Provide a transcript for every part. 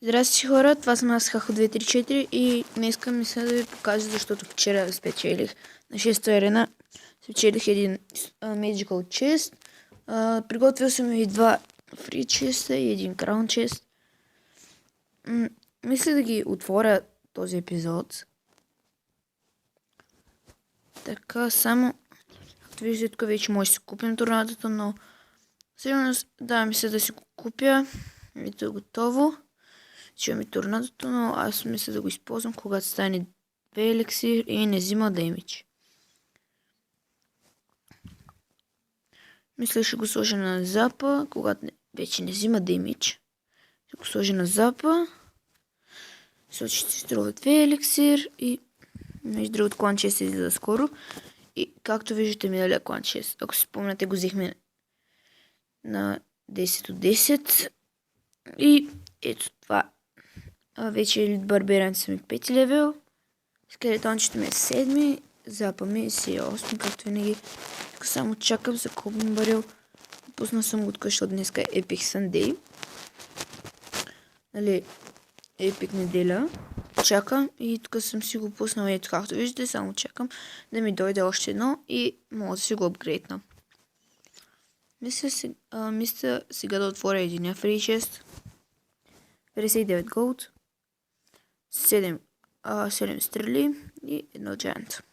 Здрасти хора, това съм аз Хахо234 и днеска мисля да ви покажа, защото вчера спечелих на 6-та арена. Спечелих един Magical Chest. Приготвил съм и два Free Chest и един Crown Chest. Мисля да ги отворя този епизод. Така, само както виждате, тук вече може да си купим торнадото, но сигурно да мисля да си го купя. Ето е готово. Чуваме торнадото, но аз мисля да го използвам, когато стане 2 еликсир и не взима демидж. Мисля, ще го сложа на запа, когато вече не взима демидж. Ще го сложа на запа. Ще струва 2 еликсир и между другото клан 6 излиза скоро. И както виждате миналия клан 6, ако си спомняте, го взехме на 10 от 10. И ето това. Вече елит барберан съм и 5 левел. Скелетончето ми е 7, запа ми си е 8, както винаги. Тук само чакам за Кобин барил. Пуснал съм го тук, защото днеска е Epic Sunday. Нали, Epic неделя. Чакам и тук съм си го пуснал, ето както виждате, само чакам да ми дойде още едно и мога да си го апгрейдна. Мисля сега да отворя един Free Chest. 59 голд. 7 стрели и едно Giant.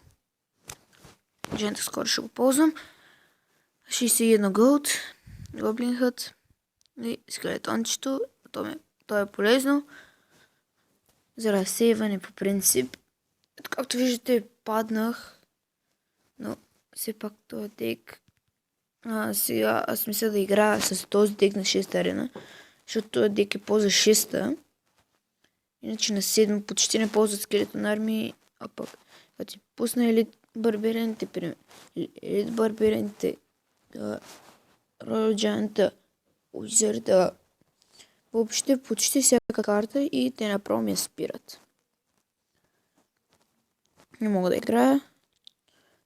Giant скоро ще го ползвам. 61 голд. Гоблин хът. И скелетончето. То е полезно за разсейване по принцип. Ето, както виждате, паднах. Но все пак този дек. Сега аз мисля да играя с този дек на 6-та арена. Защото този дек е по-за 6-та. Иначе на 7 почти не ползват скелетон армии, а пък като ти пусна елит барберените, Royal Giant, Wizard, въобще почти всяка карта и те направо ми я спират. Не мога да играя.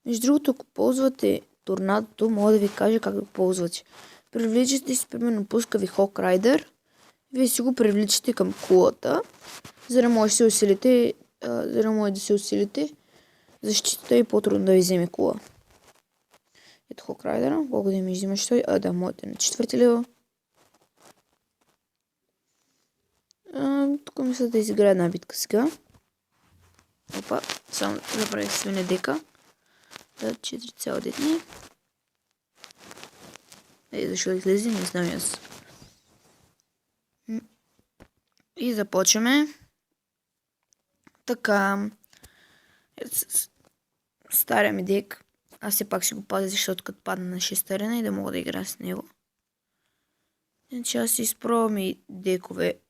Между другото, ако ползвате торнадото, мога да ви кажа как да го ползвате. Привличате си, примерно, пуска ви Hawk Rider, вие си го привличате към кулата, за да може да се усилите защитата и по-трудно да ви вземе кула. Ето Hawk Rider, колко да ми взимаш той? Да, моят е на 4 лева. Тук мисля да изиграя една битка сега. Опа, само забравих свине дека. 4,9 дни. Защо излезе? Не знам аз. И започваме. Така. Стария ми дек. Аз все пак си го пазя, защото като падна на 6-та арена и да мога да играя с него. Иначе аз си изпробвам и декове.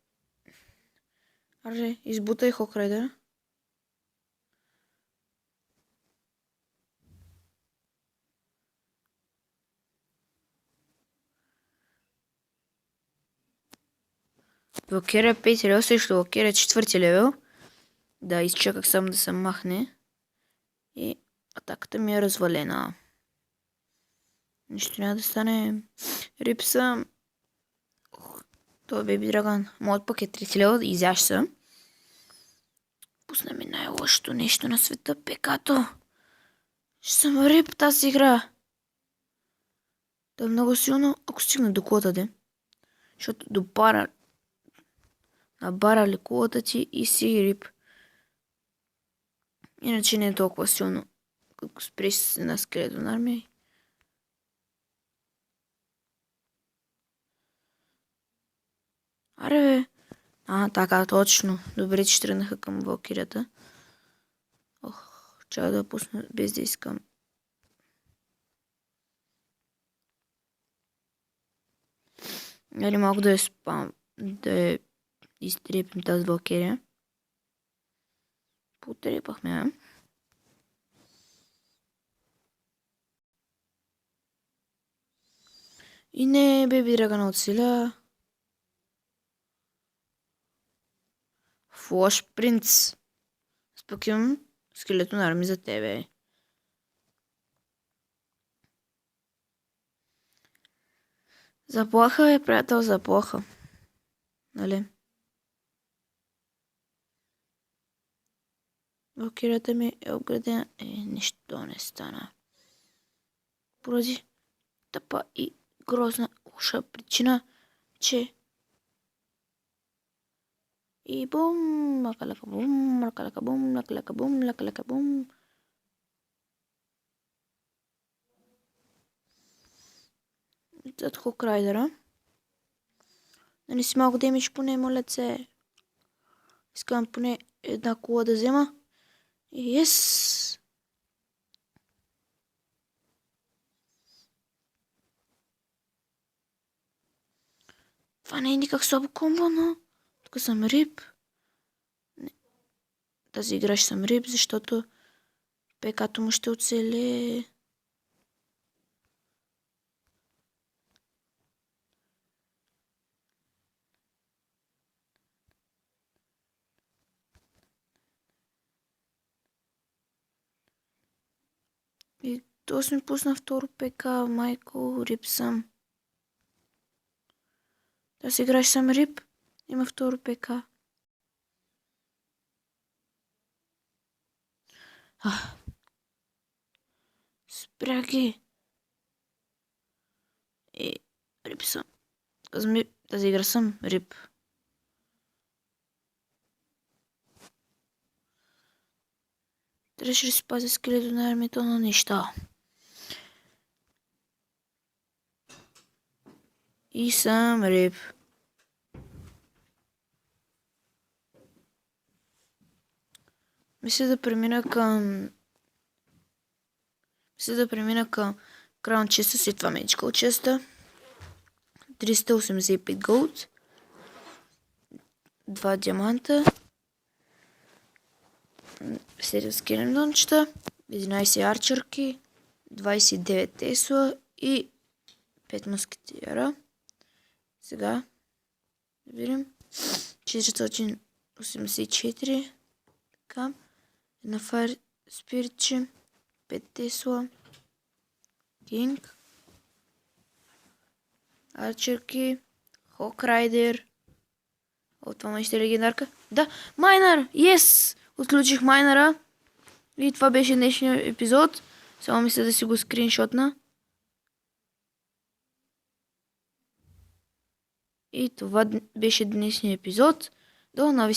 Аре, избутай Hawk Rider. Блокера 5 левел, също блокера 4 левел. Да, изчаках само да се махне. И атаката ми е развалена. Нищо няма да стане. Рипса. Това е Бейби Драгон. Моят пък е 3 левел, изящ съм. Пусна ми най-лошото нещо на света, пекато. Ще съм рип тази игра. Да е много силно, ако стигна до кулата, де. Защото набара ли кулата ти и си рип. Иначе не е толкова силно, като спреш с една скелетон армия. Аре бе. Така, точно. Добре, че тръгнаха към валкирията. Чакай да пусна без да искам. Нали малко да да изтрепим тази валкирия. Потрепахме, И не, Бейби Драгона оцеля. Флош принц. Спък имам скелетон армия за тебе. Заплаха е, приятел, заплаха. Нали? блокирата ми е обградена. Нищо не стана. Поради тъпа и грозна лоша причина, че и бум, лака-лака бум, лака-лака бум, лака-лака бум, лака-лака бум. Зад Хокрайдера. Нали си малко демидж поне, моля се. Искам поне една кола да взема. Yes! Това не е никак слабо комбо, но тук съм рип. Тази игра ще съм рип, защото ПК-то му ще оцелее. И то ми пусна второ ПК, майко, рип съм. Да си играш съм рип, има второ ПК. Спря ги. И рип съм. Тази игра съм рип. Трябваше да си пазя скелето на армията на неща. И съм рип. Мисля да премина към Crown честа, след това Magical честа. 385 голд. 2 диаманта. 7 скелендончета. 11 арчерки. 29 тесла и 5 мускетиера. Сега да видим. 484. Така. Една файр спиритче. 5 тесла. Кинг. Арчерки. Хокрайдер. От това май ще легендарка. Да, майнер! Yes! Отключих майнера. И това беше днешния епизод. Само мисля да си го скриншотна. И това беше днешния епизод. До нови